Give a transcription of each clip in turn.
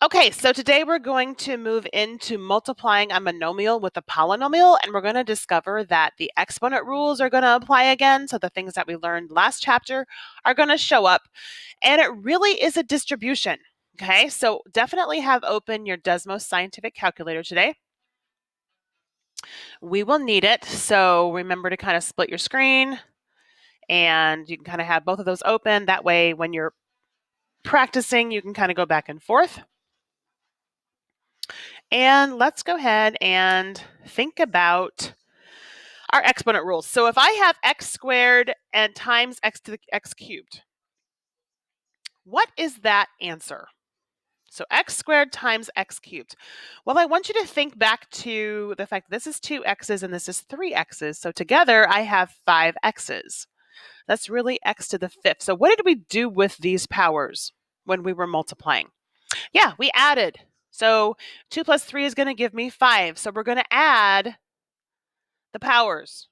Okay, so today we're going to move into multiplying a monomial with a polynomial, and we're going to discover that the exponent rules are going to apply again. So the things that we learned last chapter are going to show up, and it really is a distribution. Okay, so definitely have open your Desmos Scientific Calculator today. We will need it, so remember to kind of split your screen, and you can kind of have both of those open. That way, when you're practicing, you can kind of go back and forth. And let's go ahead and think about our exponent rules. So if I have x squared and times x to the x cubed, what is that answer? So x squared times x cubed. Well, I want you to think back to the fact that this is 2x's and this is 3x's. So together I have 5x's. That's really x to the fifth. So what did we do with these powers when we were multiplying? Yeah, we added. So 2 plus 3 is going to give me 5. So we're going to add the powers.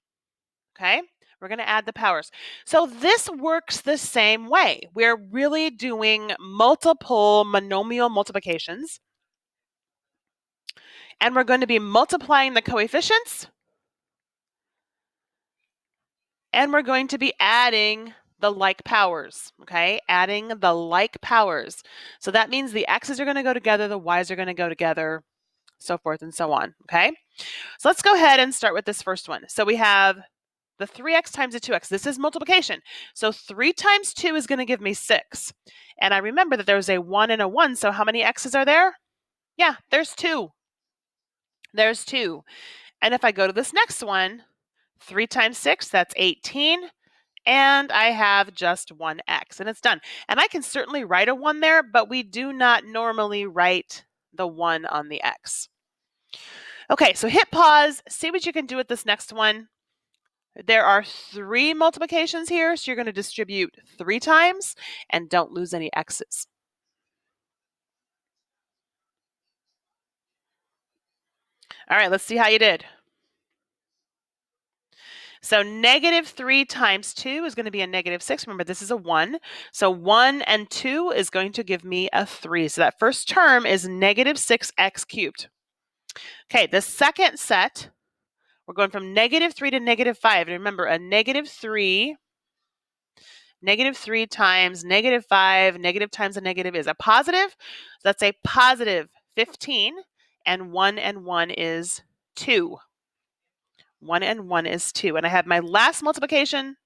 Okay, we're going to add the powers. So this works the same way. We're really doing multiple monomial multiplications. And we're going to be multiplying the coefficients. And we're going to be adding the like powers, okay? Adding the like powers. So that means the x's are going to go together, the y's are going to go together, so forth and so on, okay? So let's go ahead and start with this first one. So we have the 3x times the 2x. This is multiplication. So 3 times 2 is going to give me 6. And I remember that there's a 1 and a 1, so how many x's are there? Yeah, there's 2. There's 2. And if I go to this next one, 3 times 6, that's 18. And I have just 1x, and it's done. And I can certainly write a 1 there, but we do not normally write the 1 on the x. Okay, so hit pause, see what you can do with this next one. There are 3 multiplications here, so you're going to distribute 3 times, and don't lose any x's. All right, let's see how you did. So negative 3 times 2 is going to be a negative 6. Remember, this is a 1. So 1 and 2 is going to give me a 3. So that first term is negative 6x cubed. Okay, the second set, we're going from negative 3 to negative 5. And remember, a negative 3 times negative 5, negative times a negative is a positive. So that's a positive 15, and 1 is 2. 1 and 1 is 2. And I have my last multiplication.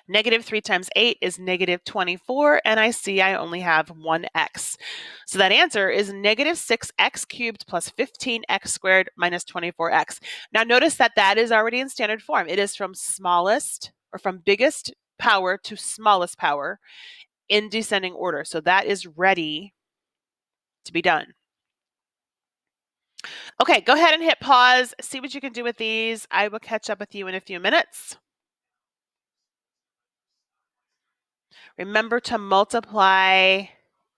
Negative 3 times 8 is negative 24, and I see I only have 1x. So that answer is negative 6x cubed plus 15x squared minus 24x. Now notice that that is already in standard form. It is from smallest, or from biggest power to smallest power in descending order. So that is ready to be done. Okay, go ahead and hit pause. See what you can do with these. I will catch up with you in a few minutes. Remember to multiply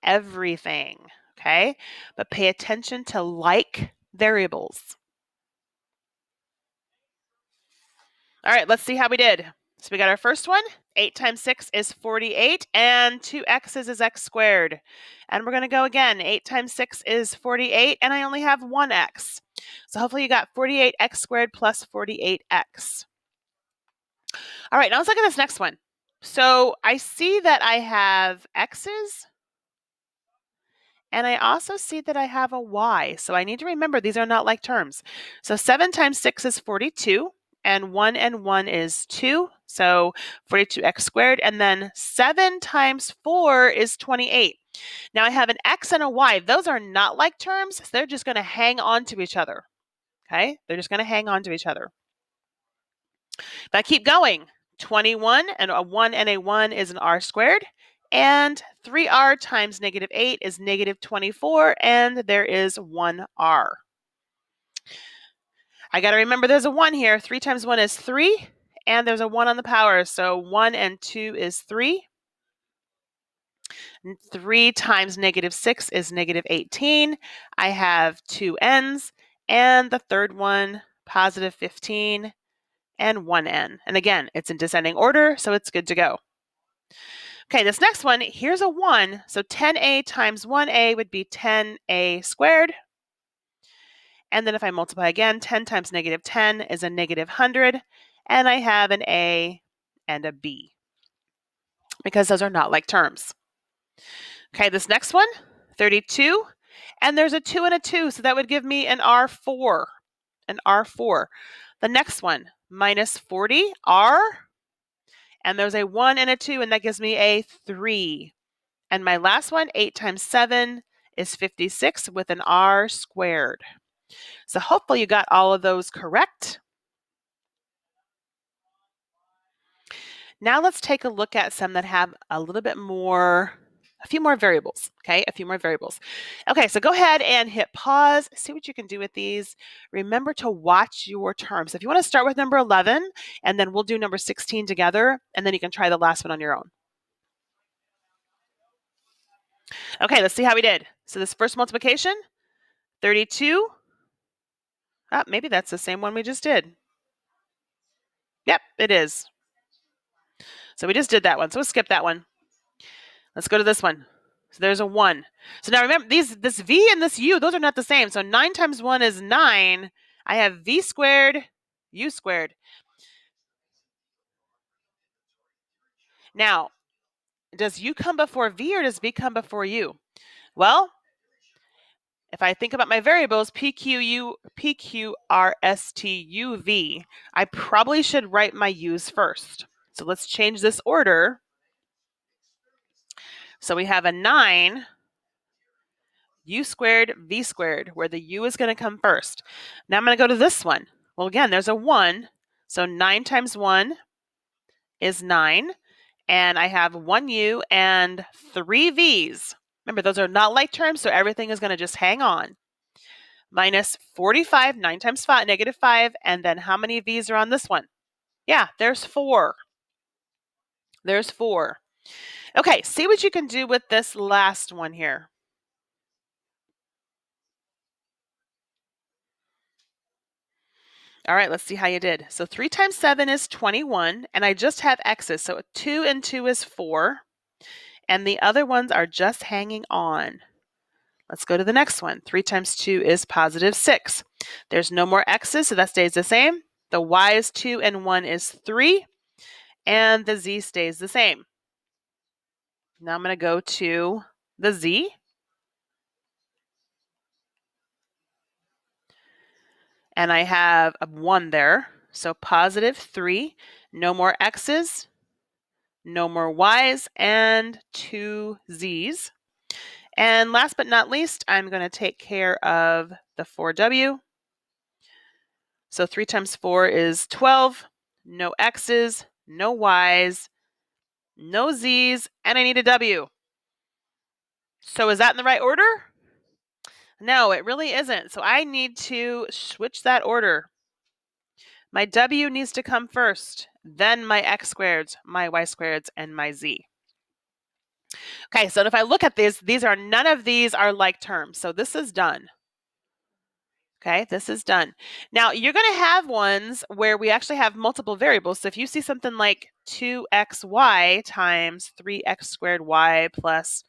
everything, okay? But pay attention to like variables. All right, let's see how we did. So we got our first one. 8 times 6 is 48, and 2x's is x squared. And we're going to go again. 8 times 6 is 48, and I only have 1x. So hopefully you got 48x squared plus 48x. All right, now let's look at this next one. So I see that I have x's, and I also see that I have a y. So I need to remember these are not like terms. So 7 times 6 is 42, and 1 is 2. So 42x squared. And then 7 times 4 is 28. Now I have an x and a y. Those are not like terms. So they're just going to hang on to each other. Okay? They're just going to hang on to each other. If I keep going, 21 and a 1 and a 1 is an r squared. And 3r times negative 8 is negative 24, and there is 1r. I got to remember there's a 1 here. 3 times 1 is 3, and there's a 1 on the power. So 1 and 2 is 3. 3 times negative 6 is negative 18. I have 2 n's, and the third one, positive 15, and 1n. And again, it's in descending order, so it's good to go. Okay, this next one, here's a 1. So 10a times 1a would be 10a squared. And then if I multiply again, 10 times negative 10 is a negative 100. And I have an a and a b because those are not like terms. Okay, this next one, 32. And there's a 2 and a 2, so that would give me an R4. An R4. The next one, minus 40, R. And there's a 1 and a 2, and that gives me a 3. And my last one, 8 times 7 is 56 with an R squared. So hopefully you got all of those correct. Now let's take a look at some that have a little bit more, a few more variables, okay? A few more variables. Okay, so go ahead and hit pause, see what you can do with these. Remember to watch your terms. If you want to start with number 11, and then we'll do number 16 together, and then you can try the last one on your own. Okay, let's see how we did. So this first multiplication, 32. Oh, maybe that's the same one we just did. Yep, it is. So we just did that one. So we'll skip that one. Let's go to this one. So there's a 1. So now remember, this v and this u, those are not the same. So 9 times 1 is 9. I have v squared, u squared. Now, does u come before v or does v come before u? Well, if I think about my variables, PQ, R, S, T, U, V, I probably should write my u's first. So let's change this order. So we have a 9, u squared, v squared, where the u is going to come first. Now I'm going to go to this one. Well, again, there's a 1. So 9 times 1 is 9. And I have 1 u and 3 v's. Remember, those are not like terms, so everything is going to just hang on. Minus 45, 9 times 5, negative 5. And then how many v's are on this one? Yeah, there's 4. There's 4. Okay, see what you can do with this last one here. All right, let's see how you did. So 3 times 7 is 21, and I just have x's. So 2 and 2 is 4, and the other ones are just hanging on. Let's go to the next one. 3 times 2 is positive 6. There's no more x's, so that stays the same. The y is 2 and 1 is 3, and the z stays the same. Now I'm going to go to the z. And I have a 1 there. So positive 3, no more x's, no more y's, and 2 z's. And last but not least, I'm going to take care of the 4w. So 3 times 4 is 12, no x's, no y's, no z's, and I need a w. So is that in the right order? No, it really isn't. So I need to switch that order. My w needs to come first, then my x squareds, my y squareds, and my z. Okay, so if I look at these are none of these are like terms. So this is done. Okay, this is done. Now you're going to have ones where we actually have multiple variables. So if you see something like 2xy times 3x squared y plus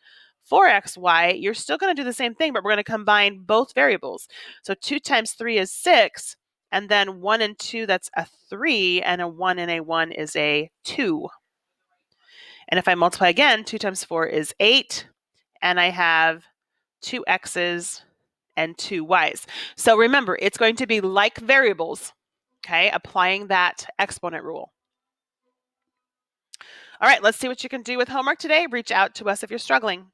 4xy, you're still going to do the same thing, but we're going to combine both variables. So 2 times 3 is 6, and then 1 and 2, that's a 3, and a 1 and a 1 is a 2. And if I multiply again, 2 times 4 is 8, and I have 2 x's and 2 y's. So remember, it's going to be like variables, okay, applying that exponent rule. All right, let's see what you can do with homework today. Reach out to us if you're struggling.